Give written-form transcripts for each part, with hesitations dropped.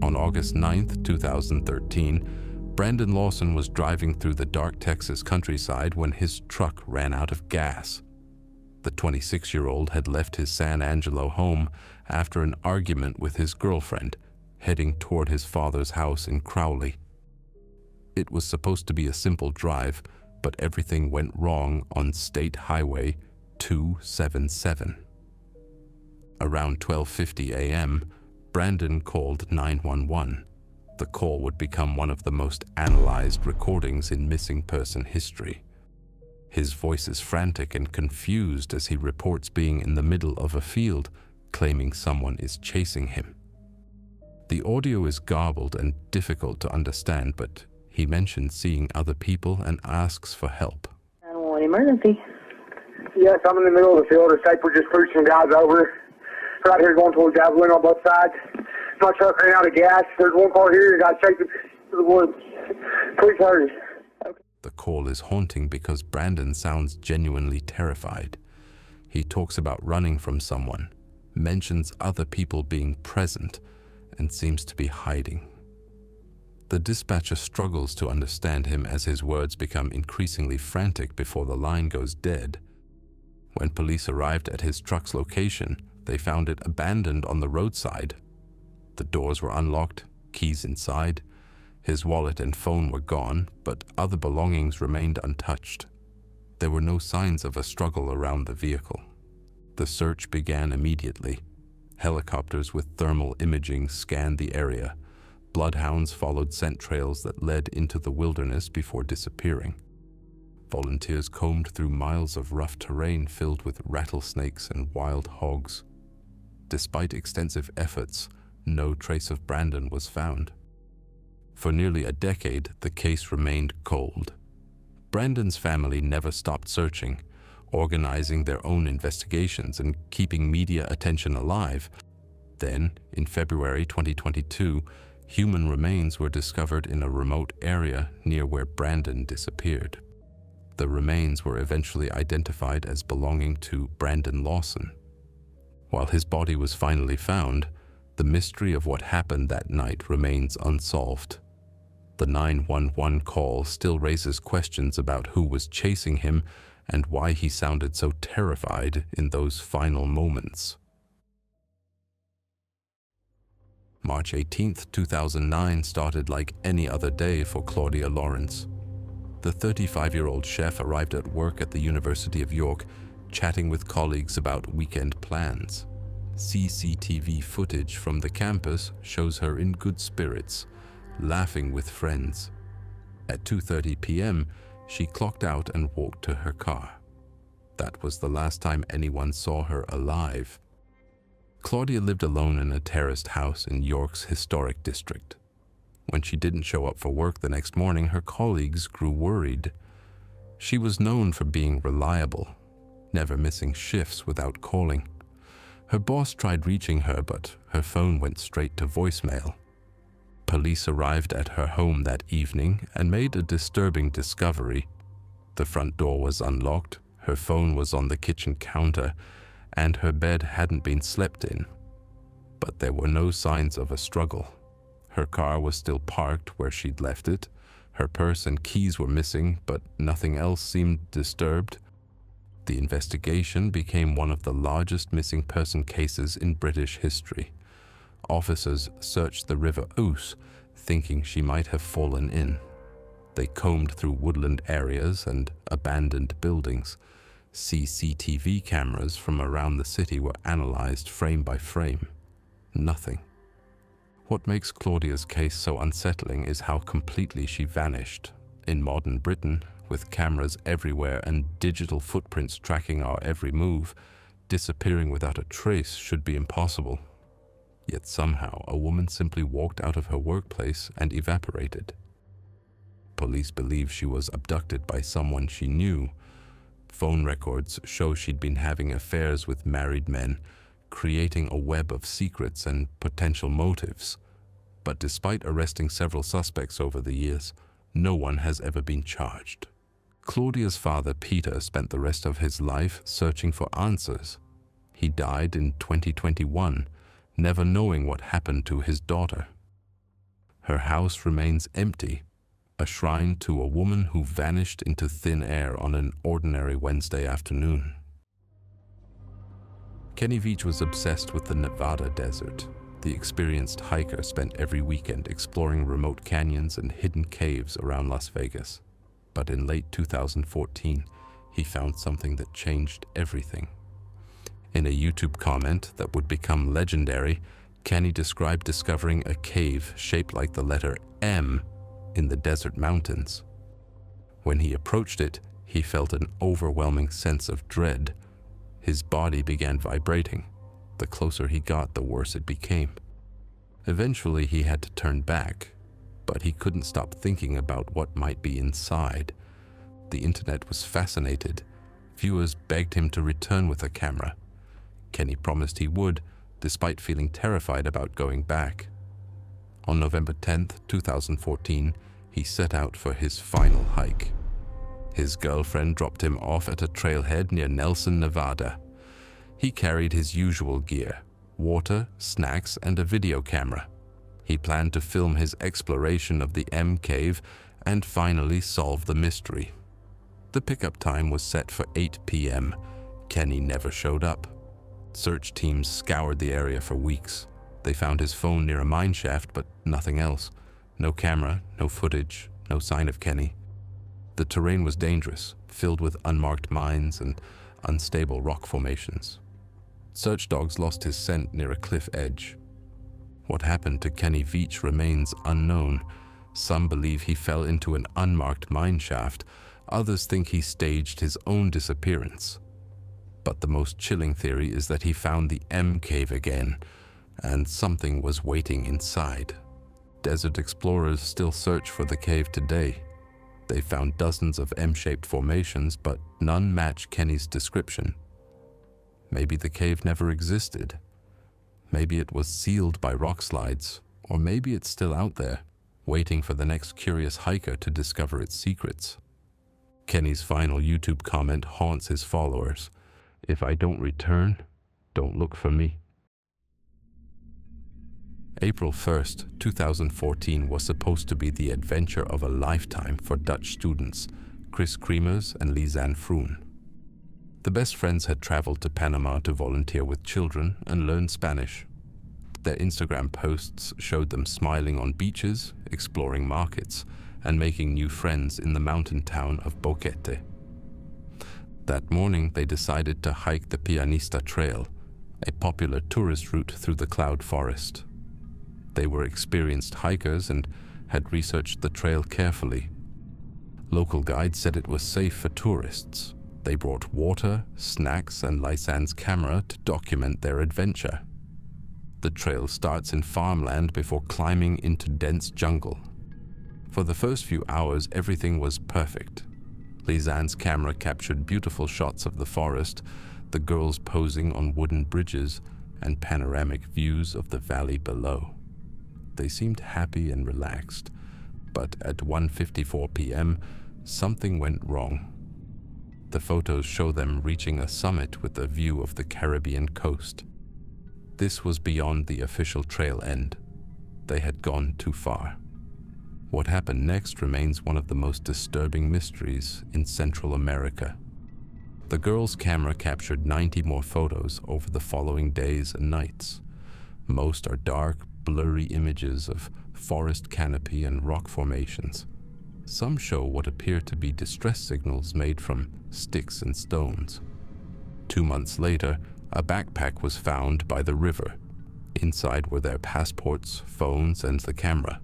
On August 9th, 2013, Brandon Lawson was driving through the dark Texas countryside when his truck ran out of gas. The 26-year-old had left his San Angelo home after an argument with his girlfriend, heading toward his father's house in Crowley. It was supposed to be a simple drive, but everything went wrong on State Highway 277. Around 12:50 a.m., Brandon called 911. The call would become one of the most analyzed recordings in missing person history. His voice is frantic and confused as he reports being in the middle of a field, claiming someone is chasing him. The audio is garbled and difficult to understand, but he mentions seeing other people and asks for help. 911 emergency. Yes, I'm in the middle of the field. The we're just pushing guys over. Right here going towards Javelin on both sides. My truck ran out of gas. There's one car here. You got to take it to the woods. Please hurry. Okay. The call is haunting because Brandon sounds genuinely terrified. He talks about running from someone, mentions other people being present, and seems to be hiding. The dispatcher struggles to understand him as his words become increasingly frantic before the line goes dead. When police arrived at his truck's location, they found it abandoned on the roadside. The doors were unlocked, keys inside. His wallet and phone were gone, but other belongings remained untouched. There were no signs of a struggle around the vehicle. The search began immediately. Helicopters with thermal imaging scanned the area. Bloodhounds followed scent trails that led into the wilderness before disappearing. Volunteers combed through miles of rough terrain filled with rattlesnakes and wild hogs. Despite extensive efforts, no trace of Brandon was found. For nearly a decade, the case remained cold. Brandon's family never stopped searching, organizing their own investigations and keeping media attention alive. Then, in February 2022, human remains were discovered in a remote area near where Brandon disappeared. The remains were eventually identified as belonging to Brandon Lawson. While his body was finally found, the mystery of what happened that night remains unsolved. The 911 call still raises questions about who was chasing him and why he sounded so terrified in those final moments. March 18, 2009 started like any other day for Claudia Lawrence. The 35-year-old chef arrived at work at the University of York, chatting with colleagues about weekend plans. CCTV footage from the campus shows her in good spirits, laughing with friends. At 2:30 p.m., she clocked out and walked to her car. That was the last time anyone saw her alive. Claudia lived alone in a terraced house in York's historic district. When she didn't show up for work the next morning, her colleagues grew worried. She was known for being reliable, never missing shifts without calling. Her boss tried reaching her, but her phone went straight to voicemail. Police arrived at her home that evening and made a disturbing discovery. The front door was unlocked, her phone was on the kitchen counter, and her bed hadn't been slept in. But there were no signs of a struggle. Her car was still parked where she'd left it. Her purse and keys were missing, but nothing else seemed disturbed. The investigation became one of the largest missing person cases in British history. Officers searched the River Ouse, thinking she might have fallen in. They combed through woodland areas and abandoned buildings. CCTV cameras from around the city were analyzed frame by frame. Nothing. What makes Claudia's case so unsettling is how completely she vanished. In modern Britain, with cameras everywhere and digital footprints tracking our every move, disappearing without a trace should be impossible. Yet somehow, a woman simply walked out of her workplace and evaporated. Police believe she was abducted by someone she knew. Phone records show she'd been having affairs with married men, creating a web of secrets and potential motives. But despite arresting several suspects over the years, no one has ever been charged. Claudia's father, Peter, spent the rest of his life searching for answers. He died in 2021, never knowing what happened to his daughter. Her house remains empty, a shrine to a woman who vanished into thin air on an ordinary Wednesday afternoon. Kenny Veach was obsessed with the Nevada desert. The experienced hiker spent every weekend exploring remote canyons and hidden caves around Las Vegas. But in late 2014, he found something that changed everything. In a YouTube comment that would become legendary, Kenny described discovering a cave shaped like the letter M in the desert mountains. When he approached it, he felt an overwhelming sense of dread. His body began vibrating. The closer he got, the worse it became. Eventually, he had to turn back, but he couldn't stop thinking about what might be inside. The internet was fascinated. Viewers begged him to return with a camera. Kenny promised he would, despite feeling terrified about going back. On November 10th, 2014, he set out for his final hike. His girlfriend dropped him off at a trailhead near Nelson, Nevada. He carried his usual gear: water, snacks, and a video camera. He planned to film his exploration of the M cave and finally solve the mystery. The pickup time was set for 8 p.m. Kenny never showed up. Search teams scoured the area for weeks. They found his phone near a mine shaft, but nothing else. No camera, no footage, no sign of Kenny. The terrain was dangerous, filled with unmarked mines and unstable rock formations. Search dogs lost his scent near a cliff edge. What happened to Kenny Veach remains unknown. Some believe he fell into an unmarked mine shaft. Others think he staged his own disappearance. But the most chilling theory is that he found the M cave again, and something was waiting inside. Desert explorers still search for the cave today. They found dozens of M-shaped formations, but none match Kenny's description. Maybe the cave never existed. Maybe it was sealed by rock slides, or maybe it's still out there, waiting for the next curious hiker to discover its secrets. Kenny's final YouTube comment haunts his followers: "If I don't return, don't look for me." April 1st, 2014 was supposed to be the adventure of a lifetime for Dutch students, Kris Kremers and Lisanne Froon. The best friends had traveled to Panama to volunteer with children and learn Spanish. Their Instagram posts showed them smiling on beaches, exploring markets, and making new friends in the mountain town of Boquete. That morning, they decided to hike the Pianista Trail, a popular tourist route through the cloud forest. They were experienced hikers and had researched the trail carefully. Local guides said it was safe for tourists. They brought water, snacks, and Lisanne's camera to document their adventure. The trail starts in farmland before climbing into dense jungle. For the first few hours, everything was perfect. Lisanne's camera captured beautiful shots of the forest, the girls posing on wooden bridges, and panoramic views of the valley below. They seemed happy and relaxed, but at 1:54 p.m., something went wrong. The photos show them reaching a summit with a view of the Caribbean coast. This was beyond the official trail end. They had gone too far. What happened next remains one of the most disturbing mysteries in Central America. The girls' camera captured 90 more photos over the following days and nights. Most are dark, blurry images of forest canopy and rock formations. Some show what appear to be distress signals made from sticks and stones. 2 months later, a backpack was found by the river. Inside were their passports, phones, and the camera.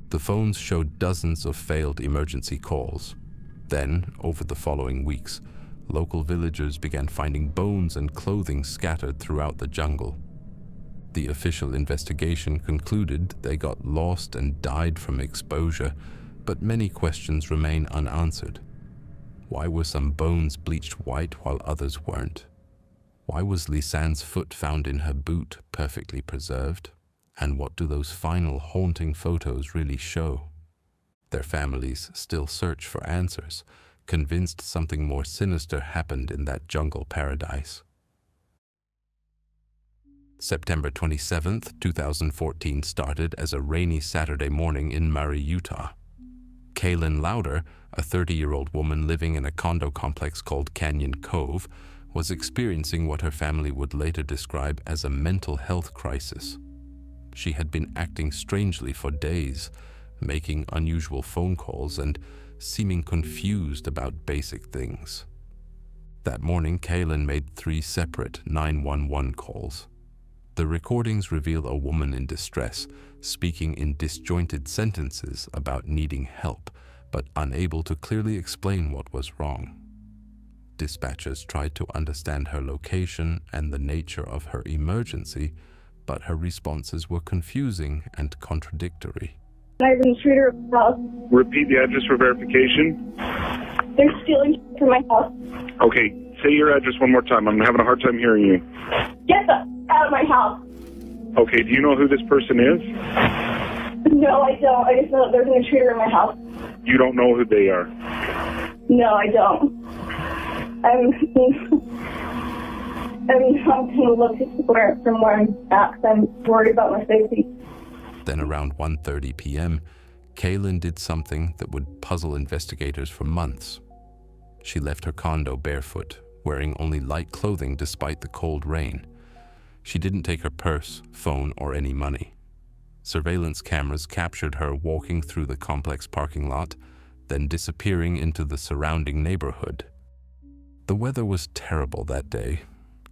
The phones showed dozens of failed emergency calls. Then, over the following weeks, local villagers began finding bones and clothing scattered throughout the jungle. The official investigation concluded they got lost and died from exposure, but many questions remain unanswered. Why were some bones bleached white while others weren't? Why was Lisanne's foot found in her boot perfectly preserved? And what do those final haunting photos really show? Their families still search for answers, convinced something more sinister happened in that jungle paradise. September 27, 2014 started as a rainy Saturday morning in Murray, Utah. Kalin Lauder, a 30-year-old woman living in a condo complex called Canyon Cove, was experiencing what her family would later describe as a mental health crisis. She had been acting strangely for days, making unusual phone calls and seeming confused about basic things. That morning, Kalin made 3 separate 911 calls. The recordings reveal a woman in distress, speaking in disjointed sentences about needing help, but unable to clearly explain what was wrong. Dispatchers tried to understand her location and the nature of her emergency, but her responses were confusing and contradictory. I've been intruder house. Repeat the address for verification. They're stealing from my house. Okay, say your address one more time. I'm having a hard time hearing you. Get the out of my house. Okay, do you know who this person is? No, I don't. I just know that there's an intruder in my house. You don't know who they are? No, I don't. I'm going to look from where I'm at because I'm worried about my safety. Then around 1:30 p.m., Kalin did something that would puzzle investigators for months. She left her condo barefoot, wearing only light clothing despite the cold rain. She didn't take her purse, phone, or any money. Surveillance cameras captured her walking through the complex parking lot, then disappearing into the surrounding neighborhood. The weather was terrible that day,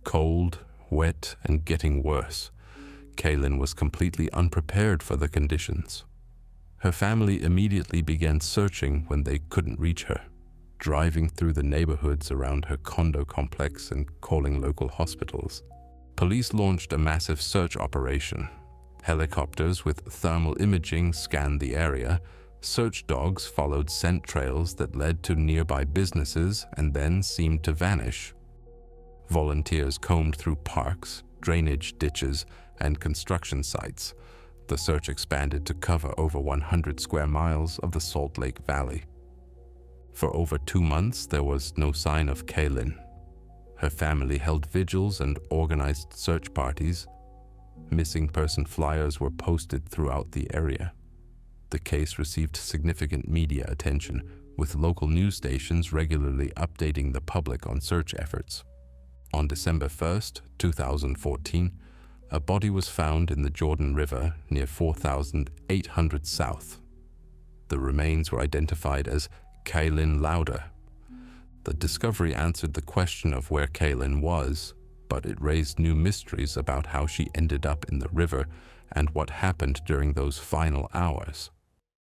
cold, wet, and getting worse. Kalin was completely unprepared for the conditions. Her family immediately began searching when they couldn't reach her, driving through the neighborhoods around her condo complex and calling local hospitals. Police launched a massive search operation. Helicopters with thermal imaging scanned the area. Search dogs followed scent trails that led to nearby businesses and then seemed to vanish. Volunteers combed through parks, drainage ditches, and construction sites. The search expanded to cover over 100 square miles of the Salt Lake Valley. For over 2 months, there was no sign of Kalin. Her family held vigils and organized search parties. Missing person flyers were posted throughout the area. The case received significant media attention, with local news stations regularly updating the public on search efforts. On December 1st, 2014, a body was found in the Jordan River near 4,800 South. The remains were identified as Kalin Lauder. The discovery answered the question of where Kalin was, but it raised new mysteries about how she ended up in the river and what happened during those final hours.